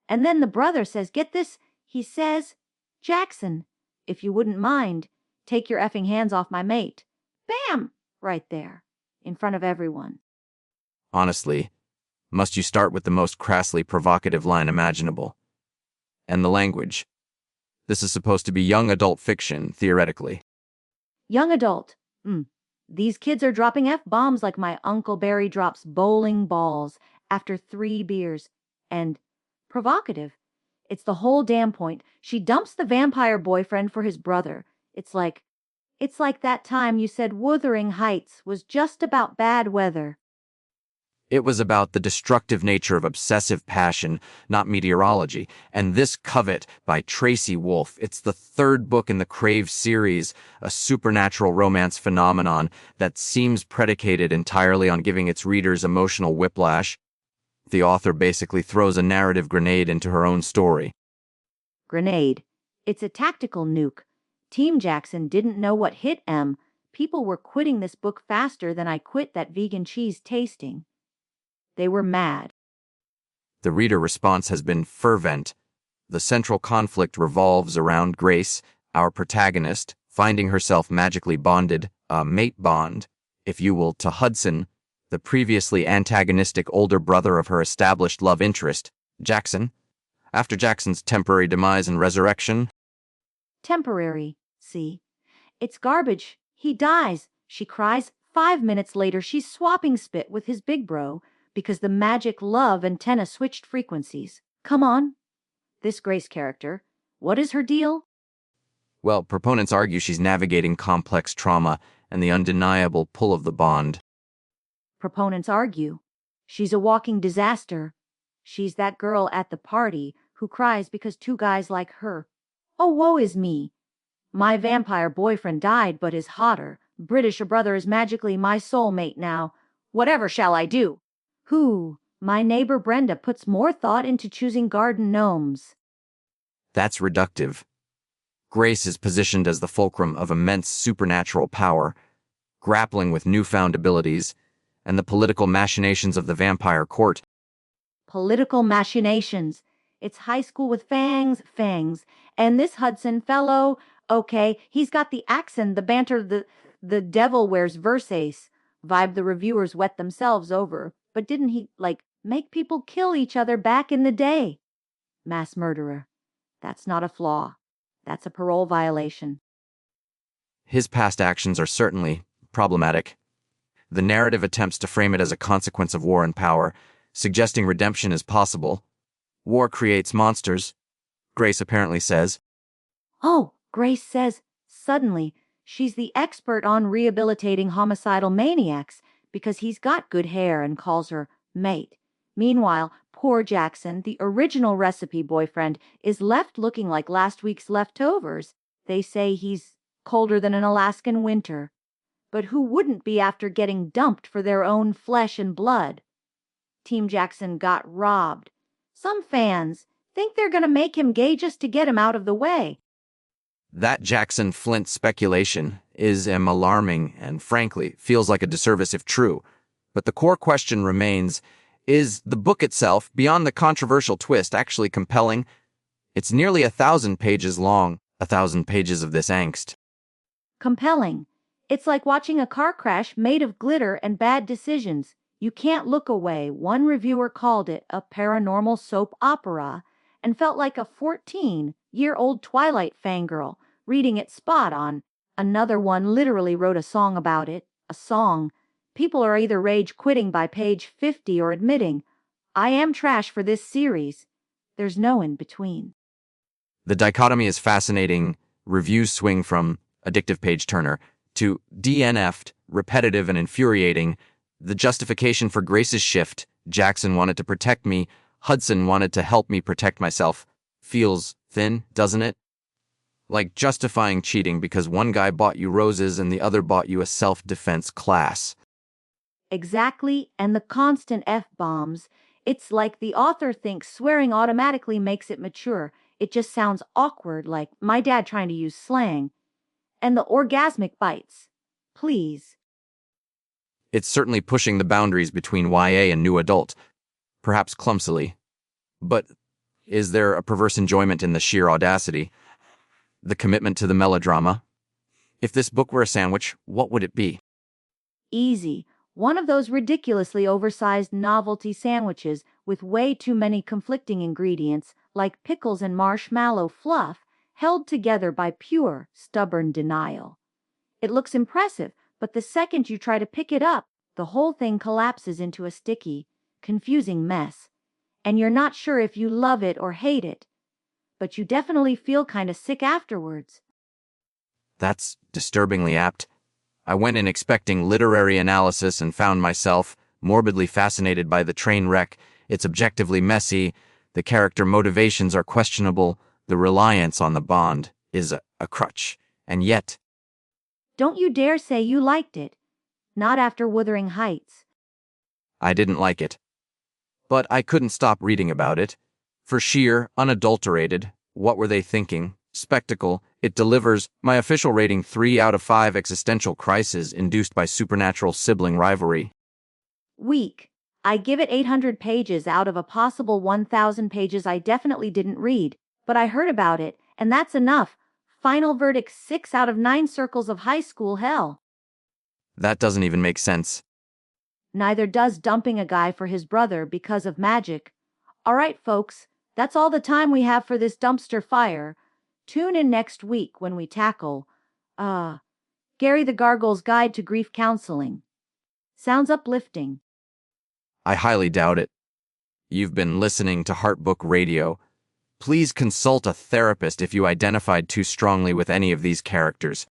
And then the brother says, get this, he says, Jaxon, if you wouldn't mind, take your effing hands off my mate. Bam! Right there, in front of everyone. Honestly, must you start with the most crassly provocative line imaginable? And the language. This is supposed to be young adult fiction, theoretically. Young adult. These kids are dropping F-bombs like my Uncle Barry drops bowling balls after 3 beers. And provocative. It's the whole damn point. She dumps the vampire boyfriend for his brother. It's like that time you said Wuthering Heights was just about bad weather. It was about the destructive nature of obsessive passion, not meteorology. And this Covet by Tracy Wolff, it's the 3rd book in the Crave series, a supernatural romance phenomenon that seems predicated entirely on giving its readers emotional whiplash. The author basically throws a narrative grenade into her own story. Grenade. It's a tactical nuke. Team Jaxon didn't know what hit M. People were quitting this book faster than I quit that vegan cheese tasting. They were mad. The reader response has been fervent. The central conflict revolves around Grace, our protagonist, finding herself magically bonded, a mate bond, if you will, to Hudson, the previously antagonistic older brother of her established love interest, Jaxon. After Jackson's temporary demise and resurrection. Temporary, see? It's garbage. He dies. She cries. 5 minutes later, she's swapping spit with his big bro because the magic love antenna switched frequencies. Come on. This Grace character, what is her deal? Well, proponents argue she's navigating complex trauma and the undeniable pull of the bond. Proponents argue she's a walking disaster. She's that girl at the party who cries because 2 guys like her. Oh, woe is me. My vampire boyfriend died but is hotter. British brother is magically my soulmate now. Whatever shall I do? Who? My neighbor Brenda puts more thought into choosing garden gnomes. That's reductive. Grace is positioned as the fulcrum of immense supernatural power, grappling with newfound abilities, and the political machinations of the vampire court. Political machinations. It's high school with fangs. And this Hudson fellow, okay, he's got the accent, the banter, the devil wears Versace vibe the reviewers wet themselves over. But didn't he, make people kill each other back in the day? Mass murderer. That's not a flaw. That's a parole violation. His past actions are certainly problematic. The narrative attempts to frame it as a consequence of war and power, suggesting redemption is possible. War creates monsters, Grace apparently says. Oh, Grace says, suddenly, she's the expert on rehabilitating homicidal maniacs because he's got good hair and calls her mate. Meanwhile, poor Jaxon, the original recipe boyfriend, is left looking like last week's leftovers. They say he's colder than an Alaskan winter. But who wouldn't be after getting dumped for their own flesh and blood? Team Jaxon got robbed. Some fans think they're going to make him gay just to get him out of the way. That Jaxon Flint speculation is alarming and, frankly, feels like a disservice if true. But the core question remains, is the book itself, beyond the controversial twist, actually compelling? It's nearly 1,000 pages long, 1,000 pages of this angst. Compelling. It's like watching a car crash made of glitter and bad decisions. You can't look away. One reviewer called it a paranormal soap opera and felt like a 14-year-old Twilight fangirl reading it spot on. Another one literally wrote a song about it. A song. People are either rage quitting by page 50 or admitting, I am trash for this series. There's no in between. The dichotomy is fascinating. Reviews swing from addictive page-turner to DNF'd, repetitive and infuriating. The justification for Grace's shift, Jaxon wanted to protect me, Hudson wanted to help me protect myself, feels thin, doesn't it? Like justifying cheating because one guy bought you roses and the other bought you a self-defense class. Exactly, and the constant F-bombs. It's like the author thinks swearing automatically makes it mature. It just sounds awkward, like my dad trying to use slang. And the orgasmic bites. Please. It's certainly pushing the boundaries between YA and new adult, perhaps clumsily. But Is there a perverse enjoyment in the sheer audacity? The commitment to the melodrama? If this book were a sandwich, what would it be? Easy. One of those ridiculously oversized novelty sandwiches with way too many conflicting ingredients, like pickles and marshmallow fluff, held together by pure, stubborn denial. It looks impressive, but the second you try to pick it up, the whole thing collapses into a sticky, confusing mess. And you're not sure if you love it or hate it, but you definitely feel kind of sick afterwards. That's disturbingly apt. I went in expecting literary analysis and found myself morbidly fascinated by the train wreck. It's objectively messy, the character motivations are questionable, the reliance on the bond is a crutch. And yet, Don't you dare say you liked it. Not after Wuthering Heights. I didn't like it. But I couldn't stop reading about it. For sheer, unadulterated, what were they thinking? Spectacle, it delivers my official rating 3 out of 5 existential crisis induced by supernatural sibling rivalry. Weak. I give it 800 pages out of a possible 1,000 pages I definitely didn't read, but I heard about it, and that's enough. Final verdict 6 out of 9 circles of high school hell. That doesn't even make sense. Neither does dumping a guy for his brother because of magic. All right, folks, that's all the time we have for this dumpster fire. Tune in next week when we tackle, Gary the Gargoyle's Guide to Grief Counseling. Sounds uplifting. I highly doubt it. You've been listening to Heartbook Radio. Please consult a therapist if you identified too strongly with any of these characters.